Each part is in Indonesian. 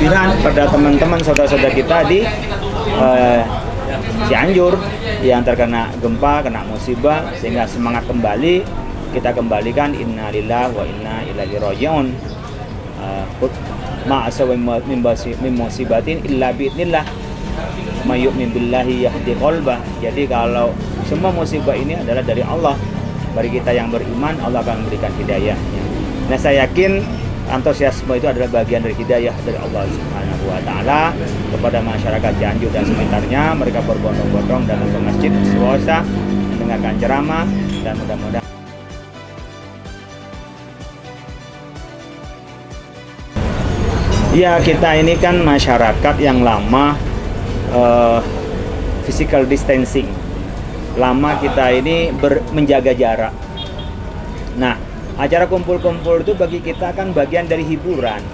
takbiran pada teman-teman saudara-saudara kita di Cianjur yang terkena gempa, kena musibah, sehingga semangat kembali. Kita kembalikan inna lillahi wa inna ilaihi raji'un. Ma asawa min musibatin illa bi'idznillah. May yu'min billahi yahdi qalbah. Jadi kalau semua musibah ini adalah dari Allah. Bagi kita yang beriman, Allah akan memberikan hidayah. Nah, saya yakin antusiasme itu adalah bagian dari hidayah dari Allah Subhanahu wa taala kepada masyarakat Cianjur dan sekitarnya. Mereka berbondong-bondong datang ke masjid Istighosah mendengarkan ceramah, dan mudah-mudahan ya, kita ini kan masyarakat yang lama physical distancing. Lama kita ini menjaga jarak. Nah, acara kumpul-kumpul itu bagi kita kan bagian dari hiburan,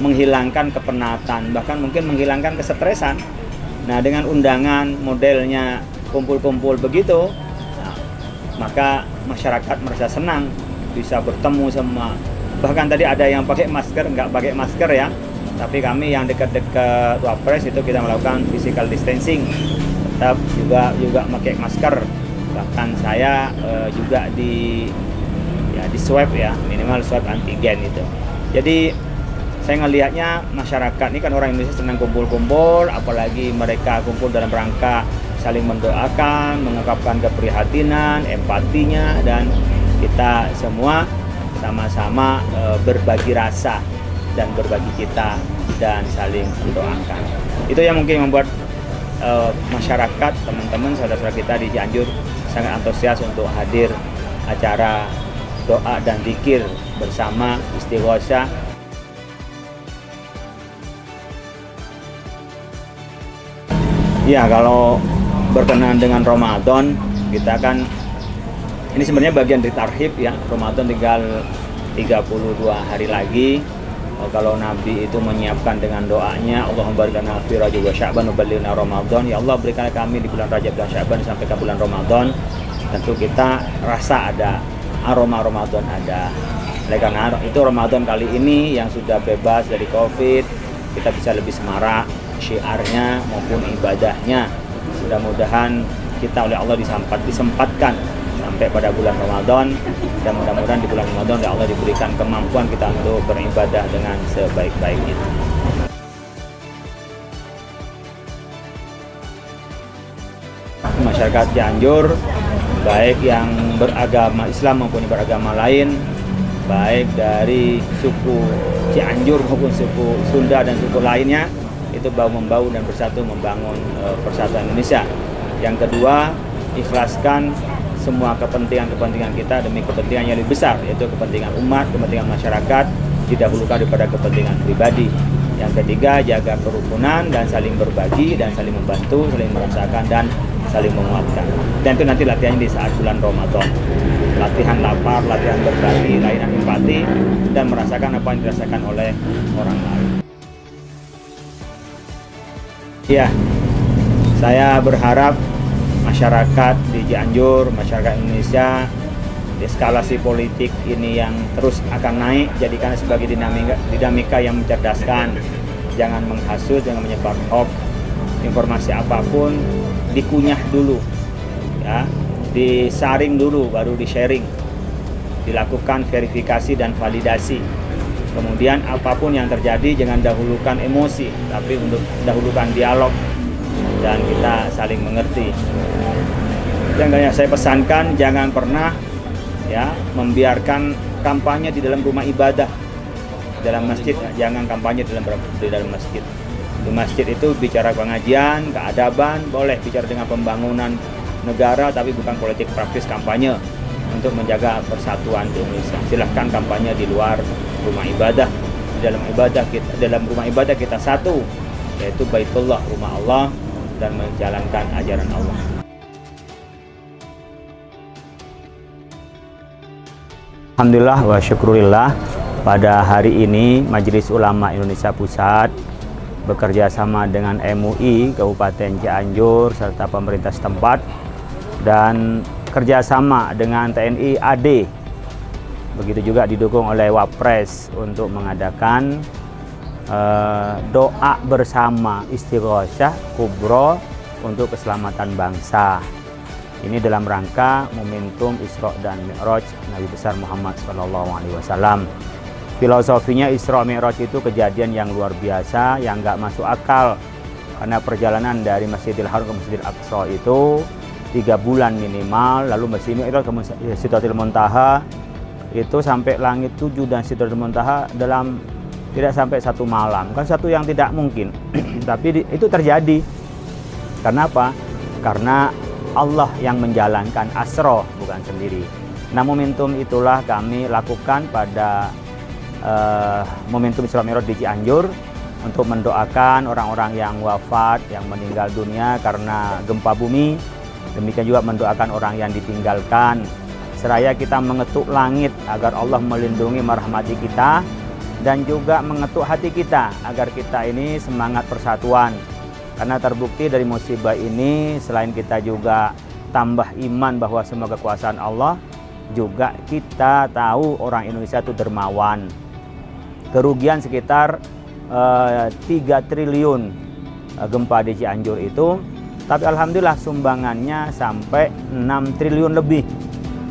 menghilangkan kepenatan, bahkan mungkin menghilangkan kesetresan. Nah, dengan undangan modelnya kumpul-kumpul begitu, nah, maka masyarakat merasa senang bisa bertemu sama. Bahkan tadi ada yang pakai masker, nggak pakai masker ya. Tapi kami yang dekat-dekat Wapres itu kita melakukan physical distancing, tetap juga pakai masker. Bahkan saya juga di swab ya, minimal swab antigen itu. Jadi saya ngelihatnya masyarakat ini kan orang Indonesia senang kumpul-kumpul, apalagi mereka kumpul dalam rangka saling mendoakan, mengungkapkan keprihatinan, empatinya, dan kita semua sama-sama berbagi rasa dan berbagi cita dan saling mendoakan. Itu yang mungkin membuat masyarakat, teman-teman, saudara-saudara kita di Cianjur sangat antusias untuk hadir acara doa dan zikir bersama Istighosah. Ya, kalau berkenaan dengan Ramadan, kita kan ini sebenarnya bagian dari tarhib ya. Ramadan tinggal 32 hari lagi. Kalau Nabi itu menyiapkan dengan doanya, Allahumma barik lana fi Rajab wa Sya'ban wa ballighna Ramadan. Ya Allah, berikanlah kami di bulan Rajab dan Sya'ban sampai ke bulan Ramadan. Tentu kita rasa ada aroma Ramadan ada. Oleh karena itu Ramadan kali ini yang sudah bebas dari Covid, kita bisa lebih semarak syiarnya maupun ibadahnya. Mudah-mudahan kita oleh Allah disempatkan sampai pada bulan Ramadan, dan mudah-mudahan di bulan Ramadan oleh Allah diberikan kemampuan kita untuk beribadah dengan sebaik-baiknya. Masyarakat Cianjur, baik yang beragama Islam maupun beragama lain, baik dari suku Cianjur maupun suku Sunda dan suku lainnya, itu bahu-membahu dan bersatu membangun persatuan Indonesia. Yang kedua, ikhlaskan semua kepentingan kita demi kepentingan yang lebih besar, yaitu kepentingan umat, kepentingan masyarakat, didahulukan daripada kepentingan pribadi. Yang ketiga, jaga kerukunan dan saling berbagi dan saling membantu, saling merasakan dan saling menguatkan. Dan itu nanti latihannya di saat bulan Ramadan. Latihan lapar, latihan berbagi, latihan empati, dan merasakan apa yang dirasakan oleh orang lain. Ya, saya berharap masyarakat di Cianjur, masyarakat Indonesia, eskalasi politik ini yang terus akan naik, jadikan sebagai dinamika yang mencerdaskan. Jangan menghasut, jangan menyebar hoax. Informasi apapun dikunyah dulu, ya, disaring dulu, baru di-sharing. Dilakukan verifikasi dan validasi. Kemudian apapun yang terjadi jangan dahulukan emosi, tapi untuk dahulukan dialog dan kita saling mengerti. Yang saya pesankan, jangan pernah ya membiarkan kampanye di dalam rumah ibadah, dalam masjid. Jangan kampanye di dalam masjid. Di masjid itu bicara pengajian, keadaban, boleh bicara dengan pembangunan negara, tapi bukan politik praktis kampanye untuk menjaga persatuan di Indonesia. Silahkan kampanye di luar rumah ibadah. Dalam rumah ibadah kita satu, yaitu Baitullah, rumah Allah, dan menjalankan ajaran Allah. Alhamdulillah wa syukurillah, pada hari ini Majelis Ulama Indonesia Pusat bekerja sama dengan MUI Kabupaten Cianjur serta pemerintah setempat dan kerjasama dengan TNI AD, begitu juga didukung oleh Wapres untuk mengadakan doa bersama istighosah kubro untuk keselamatan bangsa. Ini dalam rangka momentum Isra dan Mi'raj Nabi besar Muhammad SAW. Filosofinya Isra Mi'raj itu kejadian yang luar biasa, yang nggak masuk akal. Karena perjalanan dari Masjidil Haram ke Masjidil Aqsa itu 3 bulan minimal, lalu Masjidil Mi'raj ke Sidratul Muntaha itu sampai langit 7 dan Sidratul Muntaha dalam tidak sampai 1 malam. Kan satu yang tidak mungkin. Tapi itu terjadi. Kenapa? Karena Allah yang menjalankan Asra, bukan sendiri. Nah, momentum itulah kami lakukan pada momentum Isra Mi'raj di Cianjur untuk mendoakan orang-orang yang wafat, yang meninggal dunia karena gempa bumi. Demikian juga mendoakan orang yang ditinggalkan. Seraya kita mengetuk langit agar Allah melindungi merahmati kita, dan juga mengetuk hati kita agar kita ini semangat persatuan. Karena terbukti dari musibah ini, selain kita juga tambah iman bahwa semua kekuasaan Allah, juga kita tahu orang Indonesia itu dermawan. Kerugian sekitar 3 triliun gempa di Cianjur itu, tapi alhamdulillah sumbangannya sampai 6 triliun lebih.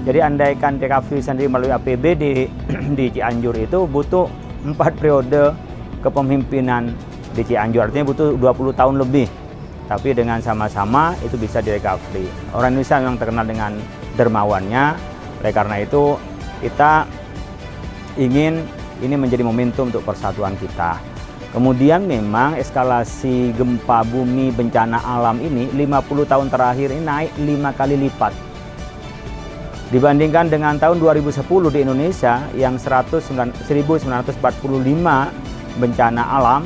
Jadi andaikan TKV sendiri melalui APBD di Cianjur itu butuh 4 periode kepemimpinan di Cianjur, artinya butuh 20 tahun lebih. Tapi dengan sama-sama itu bisa direkovery. Orang Indonesia memang terkenal dengan dermawannya. Oleh karena itu kita ingin ini menjadi momentum untuk persatuan kita. Kemudian memang eskalasi gempa bumi bencana alam ini 50 tahun terakhir ini naik 5 kali lipat. Dibandingkan dengan tahun 2010 di Indonesia yang 1945 bencana alam,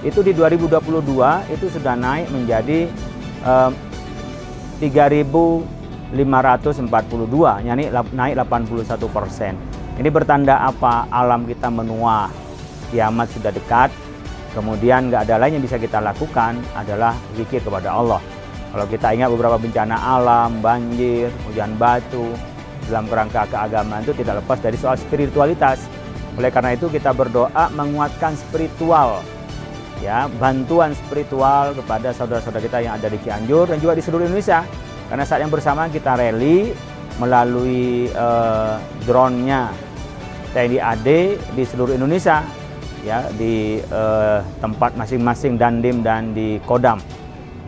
itu di 2022 itu sudah naik menjadi 3.542, yakni naik 81%. Ini bertanda apa? Alam kita menua, kiamat sudah dekat. Kemudian nggak ada lain yang bisa kita lakukan adalah zikir kepada Allah. Kalau kita ingat beberapa bencana alam, banjir, hujan batu, dalam kerangka keagamaan itu tidak lepas dari soal spiritualitas. Oleh karena itu kita berdoa menguatkan spiritual, ya, bantuan spiritual kepada saudara-saudara kita yang ada di Cianjur dan juga di seluruh Indonesia. Karena saat yang bersamaan kita rally melalui drone-nya TNI AD di seluruh Indonesia, ya, di tempat masing-masing Dandim dan di Kodam.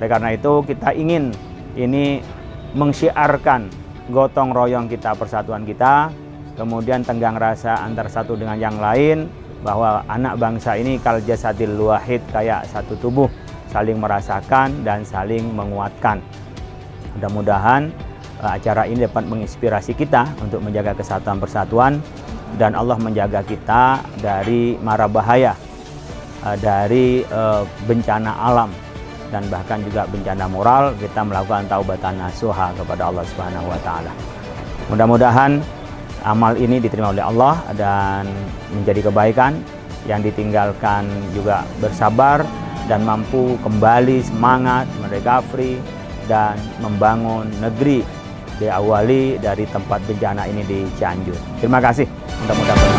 Oleh karena itu kita ingin ini mensyiarkan gotong royong kita, persatuan kita, kemudian tenggang rasa antar satu dengan yang lain, bahwa anak bangsa ini kal jasadil wahid, kayak satu tubuh, saling merasakan dan saling menguatkan. Mudah-mudahan acara ini dapat menginspirasi kita untuk menjaga kesatuan persatuan, dan Allah menjaga kita dari mara bahaya, dari bencana alam, dan bahkan juga bencana moral. Kita melakukan taubatan nasuha kepada Allah Subhanahu wa taala. Mudah-mudahan amal ini diterima oleh Allah dan menjadi kebaikan, yang ditinggalkan juga bersabar dan mampu kembali semangat merecovery dan membangun negeri, diawali dari tempat bencana ini di Cianjur. Terima kasih. Mudah-mudahan